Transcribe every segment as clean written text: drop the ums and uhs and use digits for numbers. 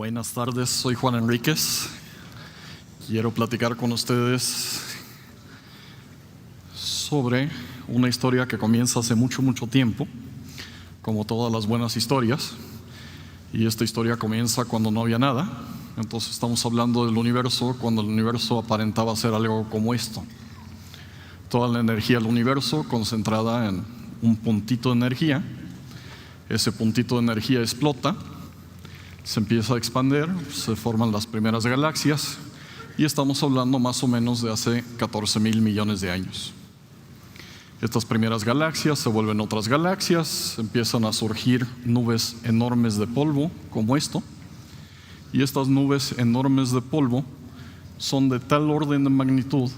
Buenas tardes, soy Juan Enríquez. Quiero platicar con ustedes sobre una historia que comienza hace mucho tiempo, como todas las buenas historias. Y esta historia comienza cuando no había nada. Entonces estamos hablando del universo cuando el universo aparentaba ser algo como esto. Toda la energía del universo concentrada en un puntito de energía. Ese puntito de energía explota, se empieza a expandir, se forman las primeras galaxias y estamos hablando más o menos de hace 14,000 millones de años. Estas primeras galaxias se vuelven otras galaxias, empiezan a surgir nubes enormes de polvo como esto, y estas nubes enormes de polvo son de tal orden de magnitud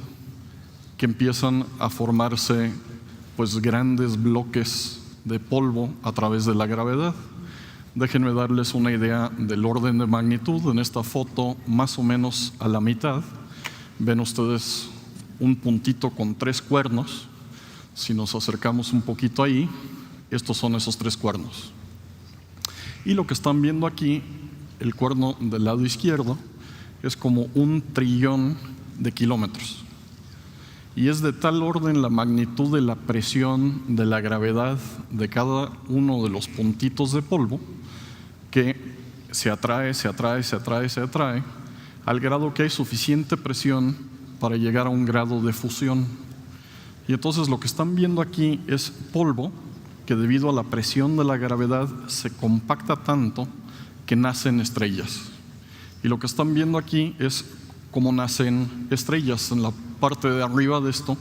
que empiezan a formarse pues grandes bloques de polvo a través de la gravedad. Déjenme darles una idea del orden de magnitud. En esta foto, más o menos a la mitad, ven ustedes un puntito con 3 cuernos. Si nos acercamos un poquito ahí, estos son esos 3 cuernos. Y lo que están viendo aquí, el cuerno del lado izquierdo, es como 1 trillón de kilómetros. Y es de tal orden la magnitud de la presión de la gravedad de cada uno de los puntitos de polvo que se atrae al grado que hay suficiente presión para llegar a un grado de fusión. Y entonces lo que están viendo aquí es polvo que debido a la presión de la gravedad se compacta tanto que nacen estrellas. Y lo que están viendo aquí es cómo nacen estrellas. En la parte de arriba de esto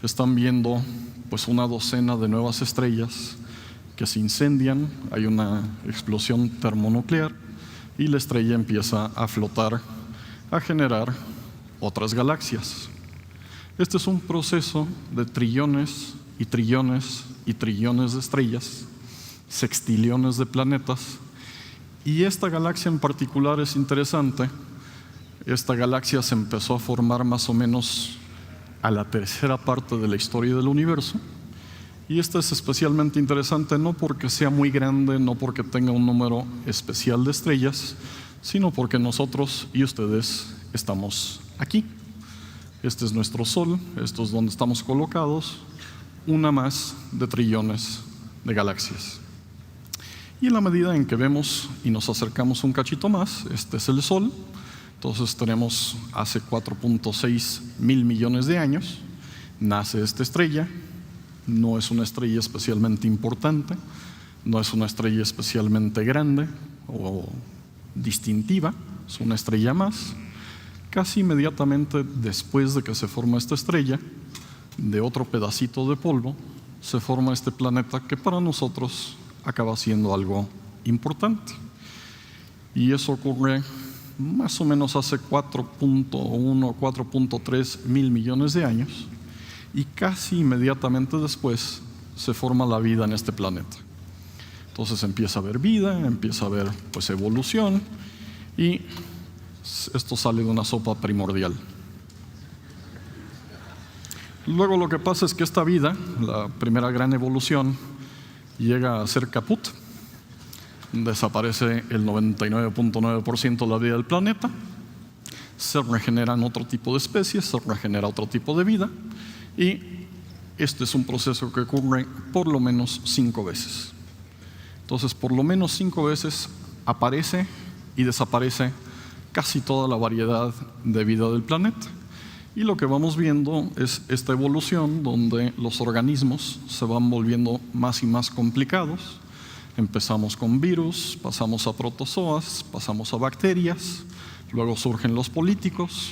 están viendo pues una docena de nuevas estrellas que se incendian, hay una explosión termonuclear y la estrella empieza a flotar, a generar otras galaxias. Este es un proceso de trillones y trillones y trillones de estrellas, sextillones de planetas, y esta galaxia en particular es interesante. Esta galaxia se empezó a formar más o menos a la tercera parte de la historia del universo. Y esta es especialmente interesante no porque sea muy grande, no porque tenga un número especial de estrellas, sino porque nosotros y ustedes estamos aquí. Este es nuestro Sol, esto es donde estamos colocados, una más de trillones de galaxias. Y en la medida en que vemos y nos acercamos un cachito más, este es el Sol. Entonces tenemos hace 4.6 mil millones de años, nace esta estrella. No es una estrella especialmente importante, no es una estrella especialmente grande o distintiva, es una estrella más. Casi inmediatamente después de que se forma esta estrella, de otro pedacito de polvo, se forma este planeta que para nosotros acaba siendo algo importante. Y eso ocurre más o menos hace 4.1, 4.3 mil millones de años. Y casi inmediatamente después se forma la vida en este planeta. Entonces empieza a haber vida, empieza a haber pues evolución, y esto sale de una sopa primordial. Luego lo que pasa es que esta vida, la primera gran evolución, llega a ser caput. Desaparece el 99.9% de la vida del planeta, se regeneran otro tipo de especies, se regenera otro tipo de vida. Y este es un proceso que ocurre por lo menos 5 veces. Entonces, por lo menos 5 veces aparece y desaparece casi toda la variedad de vida del planeta. Y lo que vamos viendo es esta evolución donde los organismos se van volviendo más y más complicados. Empezamos con virus, pasamos a protozoas, pasamos a bacterias, luego surgen los políticos.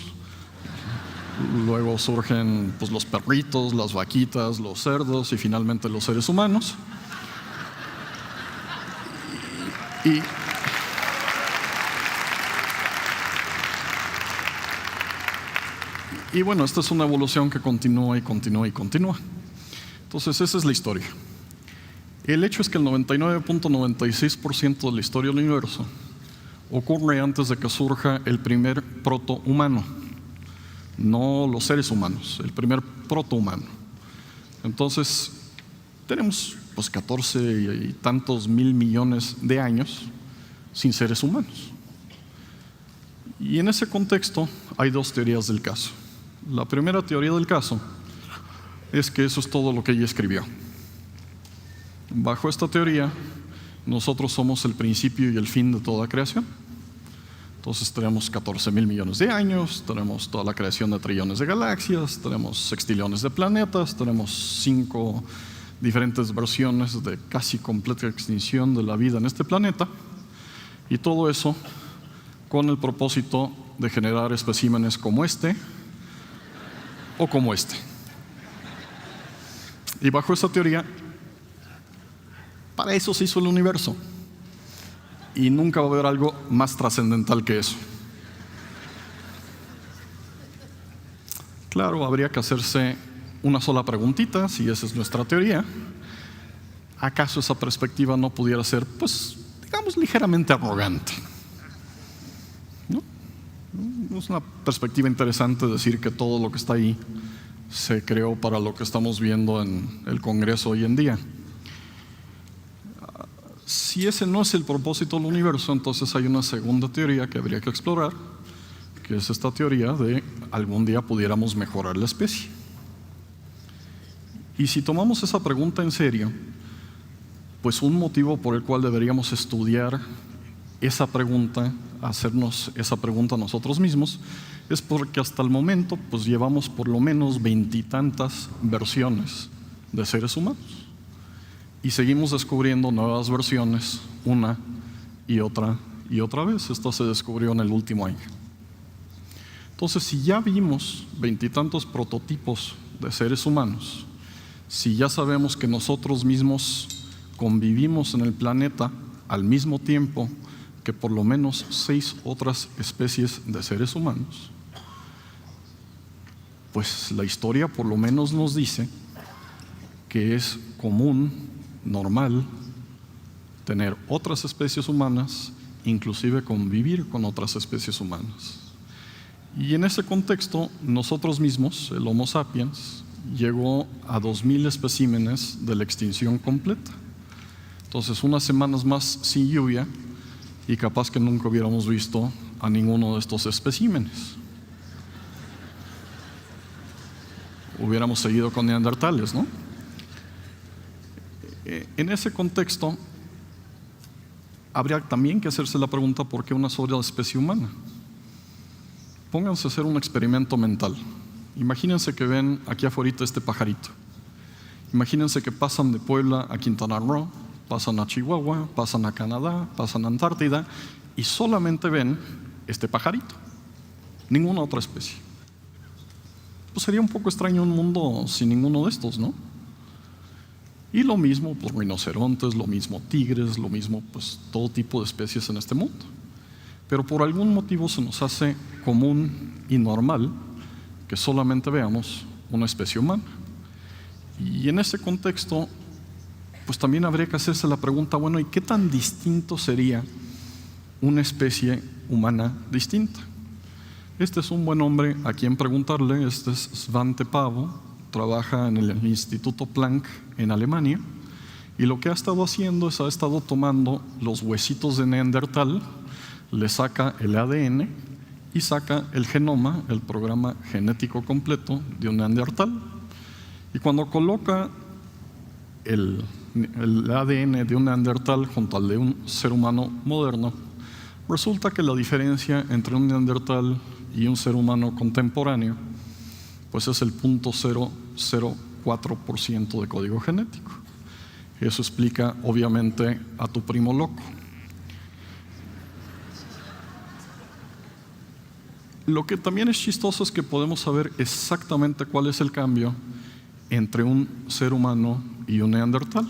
Luego surgen pues, los perritos, las vaquitas, los cerdos y finalmente los seres humanos. Y bueno, esta es una evolución que continúa y continúa y continúa. Entonces esa es la historia. El hecho es que el 99.96% de la historia del universo ocurre antes de que surja el primer protohumano. No los seres humanos, el primer protohumano. Entonces, tenemos pues 14 y tantos mil millones de años sin seres humanos. Y en ese contexto hay dos teorías del caso. La primera teoría del caso es que eso es todo lo que ella escribió. Bajo esta teoría, nosotros somos el principio y el fin de toda creación. Entonces tenemos 14,000 millones de años, tenemos toda la creación de trillones de galaxias, tenemos sextillones de planetas, tenemos 5 diferentes versiones de casi completa extinción de la vida en este planeta, y todo eso con el propósito de generar especímenes como este o como este. Y bajo esta teoría, para eso se hizo el universo. Y nunca va a haber algo más trascendental que eso. Claro, habría que hacerse una sola preguntita, si esa es nuestra teoría. ¿Acaso esa perspectiva no pudiera ser, pues, digamos, ligeramente arrogante? ¿No? Es una perspectiva interesante decir que todo lo que está ahí se creó para lo que estamos viendo en el Congreso hoy en día. Si ese no es el propósito del universo, entonces hay una segunda teoría que habría que explorar, que es esta teoría de algún día pudiéramos mejorar la especie. Y si tomamos esa pregunta en serio, pues un motivo por el cual deberíamos estudiar esa pregunta, hacernos esa pregunta a nosotros mismos, es porque hasta el momento pues llevamos por lo menos 20 y tantas versiones de seres humanos. Y seguimos descubriendo nuevas versiones una y otra vez. Esto se descubrió en el último año. Entonces, si ya vimos 20 y tantos prototipos de seres humanos, si ya sabemos que nosotros mismos convivimos en el planeta al mismo tiempo que por lo menos 6 otras especies de seres humanos, pues la historia por lo menos nos dice que es común, normal, tener otras especies humanas, inclusive convivir con otras especies humanas. Y en ese contexto, nosotros mismos, el Homo sapiens, llegó a 2,000 especímenes de la extinción completa. Entonces, unas semanas más sin lluvia y capaz que nunca hubiéramos visto a ninguno de estos especímenes. Hubiéramos seguido con neandertales, ¿no? En ese contexto, habría también que hacerse la pregunta: ¿por qué una sola especie humana? Pónganse a hacer un experimento mental. Imagínense que ven aquí afuera este pajarito. Imagínense que pasan de Puebla a Quintana Roo, pasan a Chihuahua, pasan a Canadá, pasan a Antártida y solamente ven este pajarito, ninguna otra especie. Pues sería un poco extraño un mundo sin ninguno de estos, ¿no? Y lo mismo pues rinocerontes, lo mismo tigres, lo mismo pues todo tipo de especies en este mundo. Pero por algún motivo se nos hace común y normal que solamente veamos una especie humana. Y en ese contexto pues también habría que hacerse la pregunta: bueno, ¿y qué tan distinto sería una especie humana distinta? Este es un buen hombre a quien preguntarle. Este es Svante Pääbo, trabaja en el Instituto Planck en Alemania, y lo que ha estado haciendo es ha estado tomando los huesitos de Neandertal, le saca el ADN y saca el genoma, el programa genético completo de un Neandertal, y cuando coloca el ADN de un Neandertal junto al de un ser humano moderno, resulta que la diferencia entre un Neandertal y un ser humano contemporáneo pues es el 0.004% de código genético. Eso explica obviamente a tu primo loco. Lo que también es chistoso es que podemos saber exactamente cuál es el cambio entre un ser humano y un neandertal.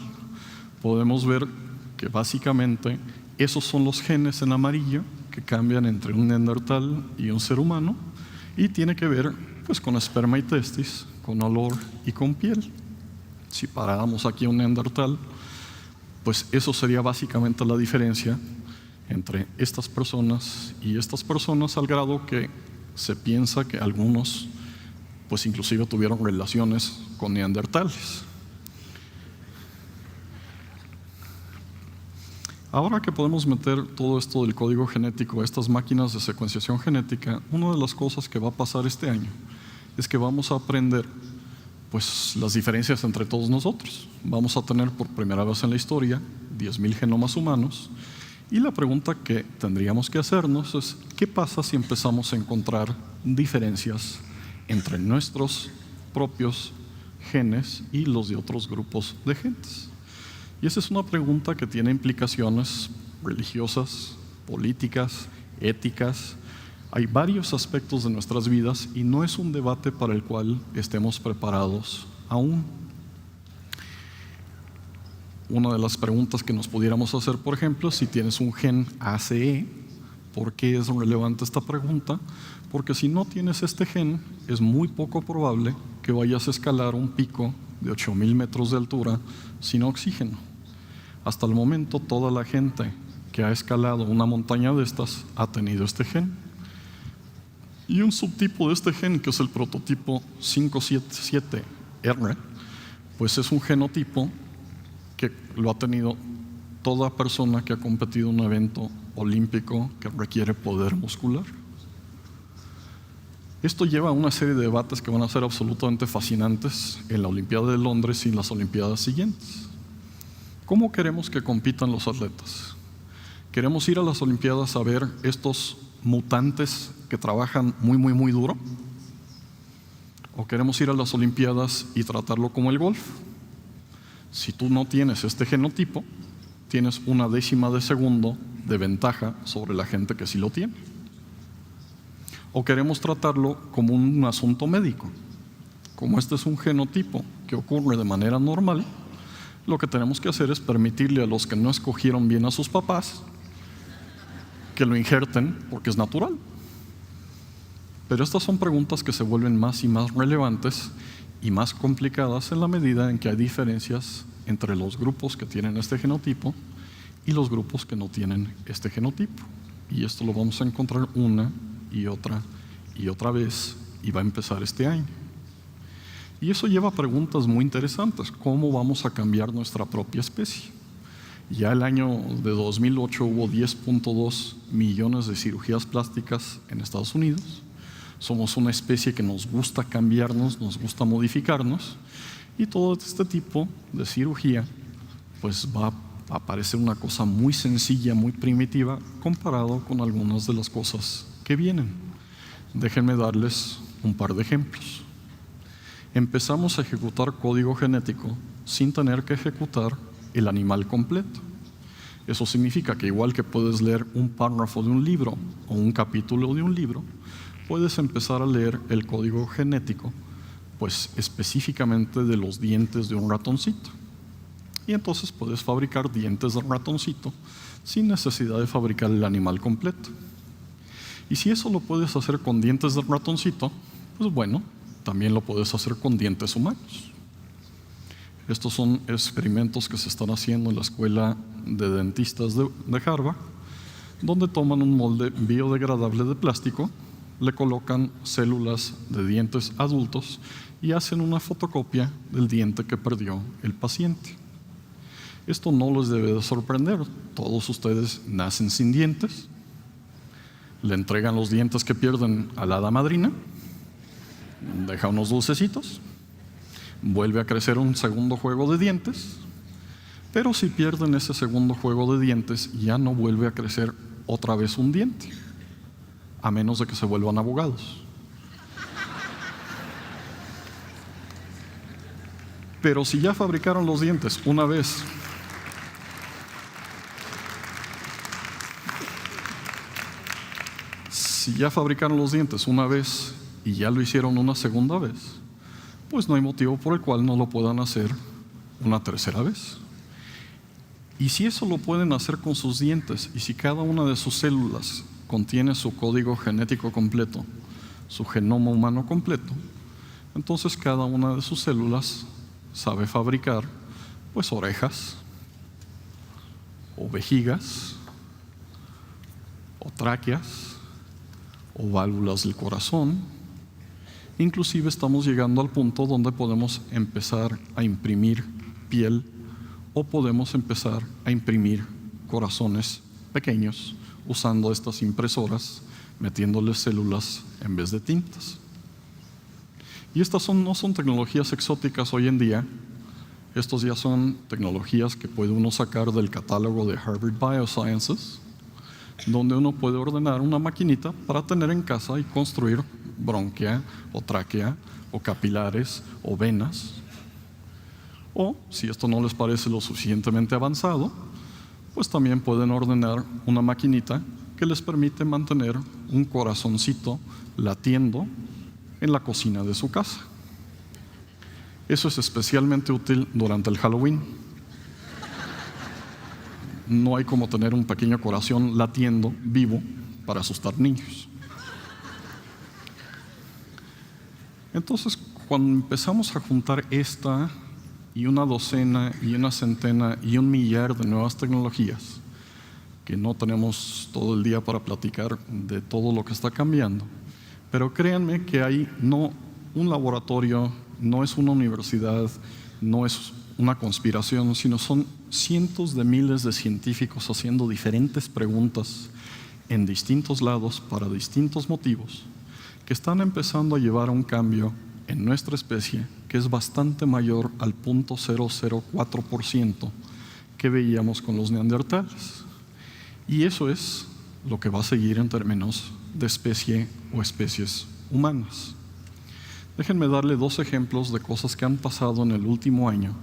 Podemos ver que básicamente esos son los genes en amarillo que cambian entre un neandertal y un ser humano, y tiene que ver pues con esperma y testis, con olor y con piel. Si paráramos aquí un neandertal, pues eso sería básicamente la diferencia entre estas personas y estas personas, al grado que se piensa que algunos pues inclusive tuvieron relaciones con neandertales. Ahora que podemos meter todo esto del código genético a estas máquinas de secuenciación genética, una de las cosas que va a pasar este año es que vamos a aprender pues, las diferencias entre todos nosotros. Vamos a tener por primera vez en la historia 10,000 genomas humanos, y la pregunta que tendríamos que hacernos es: ¿qué pasa si empezamos a encontrar diferencias entre nuestros propios genes y los de otros grupos de genes? Y esa es una pregunta que tiene implicaciones religiosas, políticas, éticas. Hay varios aspectos de nuestras vidas y no es un debate para el cual estemos preparados aún. Una de las preguntas que nos pudiéramos hacer, por ejemplo, si tienes un gen ACE, ¿por qué es relevante esta pregunta? Porque si no tienes este gen, es muy poco probable que vayas a escalar un pico de 8,000 metros de altura sin oxígeno. Hasta el momento, toda la gente que ha escalado una montaña de estas ha tenido este gen. Y un subtipo de este gen, que es el prototipo 577R, pues es un genotipo que lo ha tenido toda persona que ha competido en un evento olímpico que requiere poder muscular. Esto lleva a una serie de debates que van a ser absolutamente fascinantes en la Olimpiada de Londres y en las Olimpiadas siguientes. ¿Cómo queremos que compitan los atletas? ¿Queremos ir a las Olimpiadas a ver estos mutantes que trabajan muy duro? ¿O queremos ir a las Olimpiadas y tratarlo como el golf? Si tú no tienes este genotipo, tienes 1/10 de segundo de ventaja sobre la gente que sí lo tiene. ¿O queremos tratarlo como un asunto médico? Como este es un genotipo que ocurre de manera normal, lo que tenemos que hacer es permitirle a los que no escogieron bien a sus papás que lo injerten porque es natural. Pero estas son preguntas que se vuelven más y más relevantes y más complicadas en la medida en que hay diferencias entre los grupos que tienen este genotipo y los grupos que no tienen este genotipo. Y esto lo vamos a encontrar una y otra vez, y va a empezar este año. Y eso lleva a preguntas muy interesantes. ¿Cómo vamos a cambiar nuestra propia especie? Ya el año de 2008 hubo 10.2 millones de cirugías plásticas en Estados Unidos. Somos una especie que nos gusta cambiarnos, nos gusta modificarnos, y todo este tipo de cirugía pues va a parecer una cosa muy sencilla, muy primitiva, comparado con algunas de las cosas que vienen. Déjenme darles un par de ejemplos. Empezamos a ejecutar código genético sin tener que ejecutar el animal completo. Eso significa que igual que puedes leer un párrafo de un libro o un capítulo de un libro, puedes empezar a leer el código genético, pues específicamente de los dientes de un ratoncito. Y entonces puedes fabricar dientes de ratoncito sin necesidad de fabricar el animal completo. Y si eso lo puedes hacer con dientes de ratoncito, pues bueno, también lo puedes hacer con dientes humanos. Estos son experimentos que se están haciendo en la Escuela de Dentistas de Harvard, donde toman un molde biodegradable de plástico, le colocan células de dientes adultos y hacen una fotocopia del diente que perdió el paciente. Esto no les debe de sorprender. Todos ustedes nacen sin dientes, le entregan los dientes que pierden a la hada madrina, deja unos dulcecitos, vuelve a crecer un segundo juego de dientes, pero si pierden ese segundo juego de dientes, ya no vuelve a crecer otra vez un diente, a menos de que se vuelvan abogados. Pero si ya fabricaron los dientes una vez, y ya lo hicieron una segunda vez, pues no hay motivo por el cual no lo puedan hacer una tercera vez. Y si eso lo pueden hacer con sus dientes, y si cada una de sus células contiene su código genético completo, su genoma humano completo, entonces cada una de sus células sabe fabricar pues orejas, o vejigas, o tráqueas, o válvulas del corazón. Inclusive estamos llegando al punto donde podemos empezar a imprimir piel o podemos empezar a imprimir corazones pequeños usando estas impresoras, metiéndoles células en vez de tintas. Y estas no son tecnologías exóticas hoy en día. Estos ya son tecnologías que puede uno sacar del catálogo de Harvard Biosciences, donde uno puede ordenar una maquinita para tener en casa y construir bronquia o tráquea o capilares o venas. O, si esto no les parece lo suficientemente avanzado, pues también pueden ordenar una maquinita que les permite mantener un corazoncito latiendo en la cocina de su casa. Eso es especialmente útil durante el Halloween. No hay como tener un pequeño corazón latiendo vivo para asustar niños. Entonces, cuando empezamos a juntar esta y una docena y una centena y un millar de nuevas tecnologías, que no tenemos todo el día para platicar de todo lo que está cambiando, pero créanme que hay no un laboratorio, no es una universidad, no es una conspiración, sino son cientos de miles de científicos haciendo diferentes preguntas en distintos lados para distintos motivos, que están empezando a llevar a un cambio en nuestra especie que es bastante mayor al 0.004% que veíamos con los neandertales. Y eso es lo que va a seguir en términos de especie o especies humanas. Déjenme darle 2 ejemplos de cosas que han pasado en el último año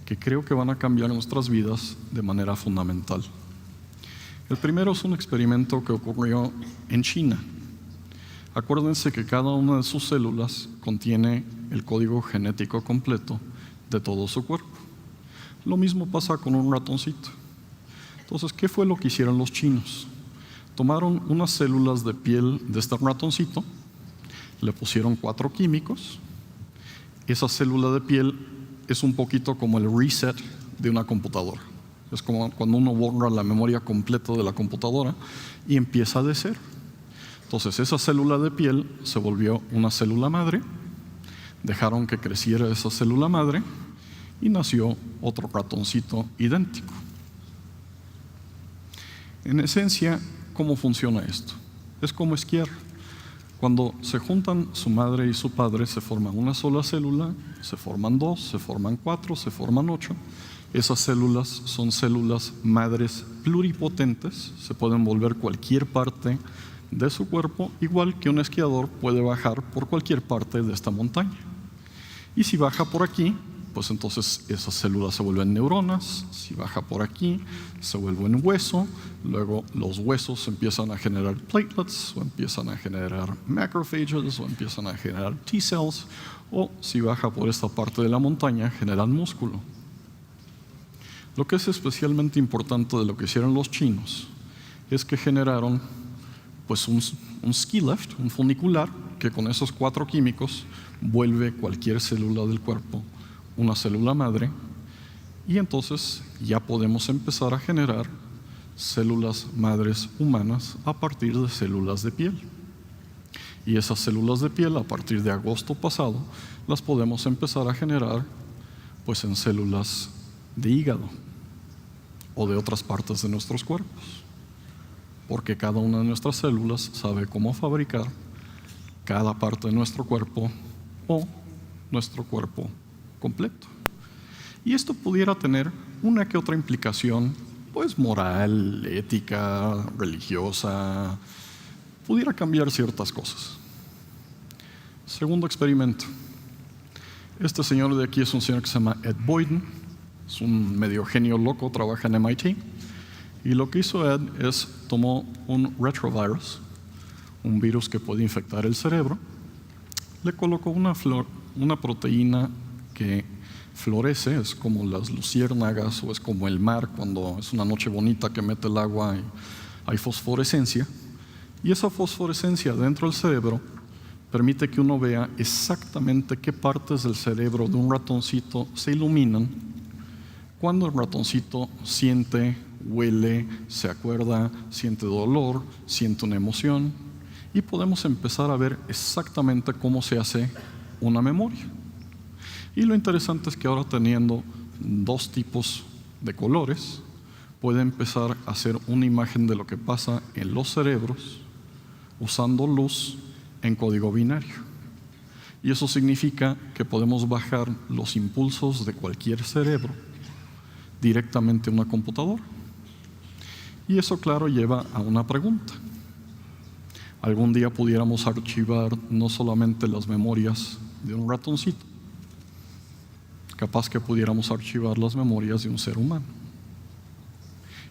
que creo que van a cambiar nuestras vidas de manera fundamental. El primero es un experimento que ocurrió en China. Acuérdense que cada una de sus células contiene el código genético completo de todo su cuerpo. Lo mismo pasa con un ratoncito. Entonces, ¿qué fue lo que hicieron los chinos? Tomaron unas células de piel de este ratoncito, le pusieron 4 químicos. Esa célula de piel es un poquito como el reset de una computadora. Es como cuando uno borra la memoria completa de la computadora y empieza de cero. Entonces, esa célula de piel se volvió una célula madre, dejaron que creciera esa célula madre y nació otro ratoncito idéntico. En esencia, ¿cómo funciona esto? Es como esquiar. Cuando se juntan su madre y su padre, se forma una sola célula, se forman 2, se forman 4, se forman 8. Esas células son células madres pluripotentes, se pueden volver cualquier parte de su cuerpo, igual que un esquiador puede bajar por cualquier parte de esta montaña. Y si baja por aquí, pues entonces esas células se vuelven neuronas. Si baja por aquí, se vuelven hueso. Luego los huesos empiezan a generar platelets, o empiezan a generar macrophages, o empiezan a generar T-cells. O si baja por esta parte de la montaña, generan músculo. Lo que es especialmente importante de lo que hicieron los chinos es que generaron pues un ski lift, un funicular, que con esos 4 químicos vuelve cualquier célula del cuerpo una célula madre, y entonces ya podemos empezar a generar células madres humanas a partir de células de piel. Y esas células de piel, a partir de agosto pasado, las podemos empezar a generar pues en células de hígado o de otras partes de nuestros cuerpos, porque cada una de nuestras células sabe cómo fabricar cada parte de nuestro cuerpo o nuestro cuerpo completo. Y esto pudiera tener una que otra implicación, pues moral, ética, religiosa, pudiera cambiar ciertas cosas. Segundo experimento. Este señor de aquí es un señor que se llama Ed Boyden, es un medio genio loco, trabaja en MIT, y lo que hizo Ed es tomó un retrovirus, un virus que puede infectar el cerebro, le colocó una proteína que florece, es como las luciérnagas o es como el mar cuando es una noche bonita que mete el agua y hay fosforescencia, y esa fosforescencia dentro del cerebro permite que uno vea exactamente qué partes del cerebro de un ratoncito se iluminan cuando el ratoncito siente, huele, se acuerda, siente dolor, siente una emoción, y podemos empezar a ver exactamente cómo se hace una memoria. Y lo interesante es que ahora teniendo 2 tipos de colores, puede empezar a hacer una imagen de lo que pasa en los cerebros usando luz en código binario. Y eso significa que podemos bajar los impulsos de cualquier cerebro directamente a una computadora. Y eso, claro, lleva a una pregunta. Algún día pudiéramos archivar no solamente las memorias de un ratoncito, capaz que pudiéramos archivar las memorias de un ser humano.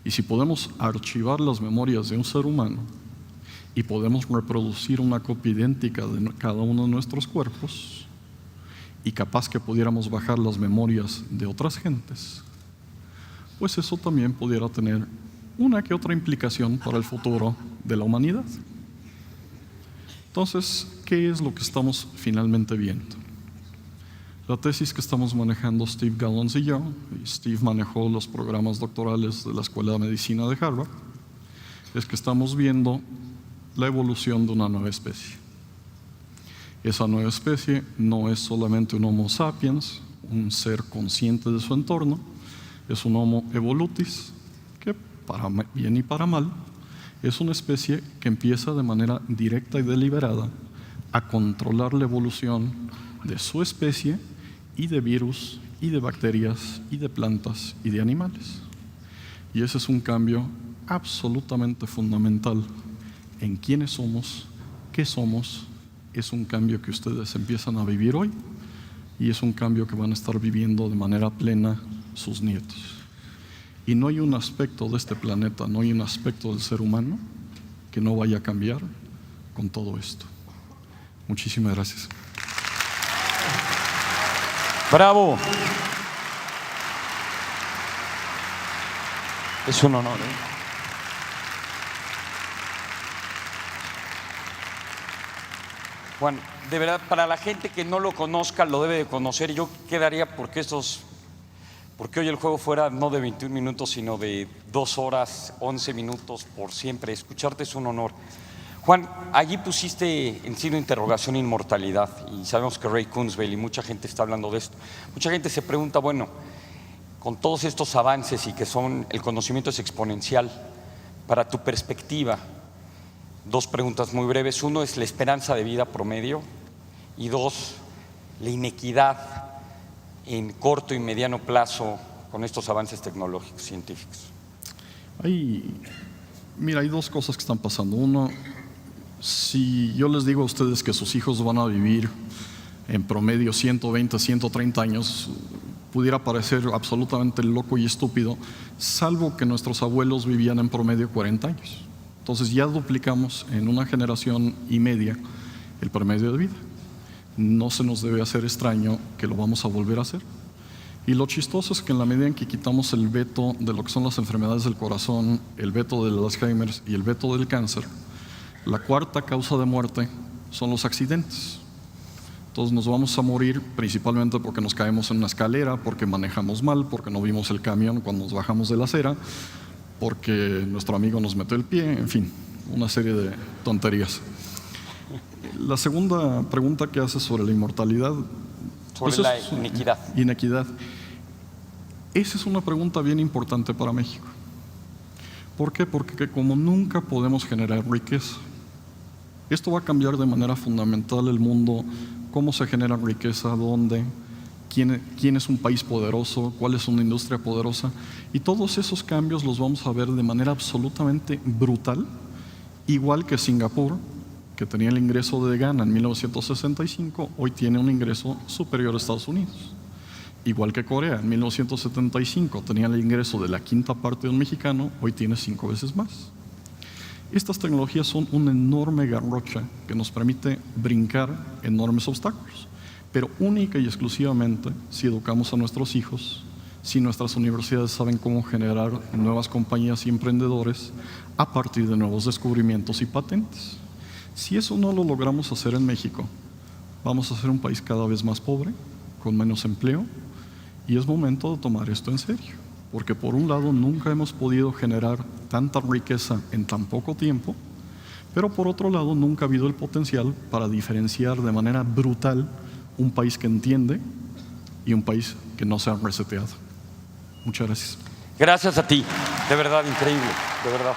Y si podemos archivar las memorias de un ser humano y podemos reproducir una copia idéntica de cada uno de nuestros cuerpos, y capaz que pudiéramos bajar las memorias de otras gentes, pues eso también pudiera tener una que otra implicación para el futuro de la humanidad. Entonces, ¿qué es lo que estamos finalmente viendo? La tesis que estamos manejando Steve Gallons y yo, y Steve manejó los programas doctorales de la Escuela de Medicina de Harvard, es que estamos viendo la evolución de una nueva especie. Esa nueva especie no es solamente un Homo sapiens, un ser consciente de su entorno, es un Homo evolutis, que para bien y para mal, es una especie que empieza de manera directa y deliberada a controlar la evolución de su especie y de virus, y de bacterias, y de plantas, y de animales. Y ese es un cambio absolutamente fundamental en quiénes somos, qué somos. Es un cambio que ustedes empiezan a vivir hoy, y es un cambio que van a estar viviendo de manera plena sus nietos. Y no hay un aspecto de este planeta, no hay un aspecto del ser humano que no vaya a cambiar con todo esto. Muchísimas gracias. ¡Bravo! Es un honor, Juan, de verdad, para la gente que no lo conozca, lo debe de conocer. Yo quedaría porque hoy el juego fuera no de 21 minutos, sino de 2 horas, 11 minutos por siempre. Escucharte es un honor. Juan, allí pusiste en signo de interrogación inmortalidad, y sabemos que Ray Kurzweil y mucha gente está hablando de esto. Mucha gente se pregunta, bueno, con todos estos avances y que el conocimiento es exponencial, para tu perspectiva, 2 preguntas muy breves. Uno es la esperanza de vida promedio, y 2, la inequidad en corto y mediano plazo con estos avances tecnológicos, científicos. Mira, hay 2 cosas que están pasando. Uno, si yo les digo a ustedes que sus hijos van a vivir en promedio 120, 130 años, pudiera parecer absolutamente loco y estúpido, salvo que nuestros abuelos vivían en promedio 40 años. Entonces ya duplicamos en una generación y media el promedio de vida. No se nos debe hacer extraño que lo vamos a volver a hacer. Y lo chistoso es que en la medida en que quitamos el veto de lo que son las enfermedades del corazón, el veto del Alzheimer y el veto del cáncer, la 4ª causa de muerte son los accidentes. Entonces nos vamos a morir principalmente porque nos caemos en una escalera, porque manejamos mal, porque no vimos el camión cuando nos bajamos de la acera, porque nuestro amigo nos metió el pie, en fin, una serie de tonterías. La segunda pregunta que haces sobre la inmortalidad, sobre la inequidad. Esa es una pregunta bien importante para México. ¿Por qué? Porque como nunca podemos generar riqueza, esto va a cambiar de manera fundamental el mundo, cómo se genera riqueza, dónde, quién es un país poderoso, cuál es una industria poderosa, y todos esos cambios los vamos a ver de manera absolutamente brutal, igual que Singapur, que tenía el ingreso de Ghana en 1965, hoy tiene un ingreso superior a Estados Unidos. Igual que Corea, en 1975 tenía el ingreso de la 5ª parte de un mexicano, hoy tiene 5 veces más. Estas tecnologías son una enorme garrocha que nos permite brincar enormes obstáculos, pero única y exclusivamente si educamos a nuestros hijos, si nuestras universidades saben cómo generar nuevas compañías y emprendedores a partir de nuevos descubrimientos y patentes. Si eso no lo logramos hacer en México, vamos a ser un país cada vez más pobre, con menos empleo, y es momento de tomar esto en serio, porque por un lado nunca hemos podido generar tanta riqueza en tan poco tiempo, pero por otro lado nunca ha habido el potencial para diferenciar de manera brutal un país que entiende y un país que no se ha reseteado. Muchas gracias. Gracias a ti. De verdad, increíble, de verdad.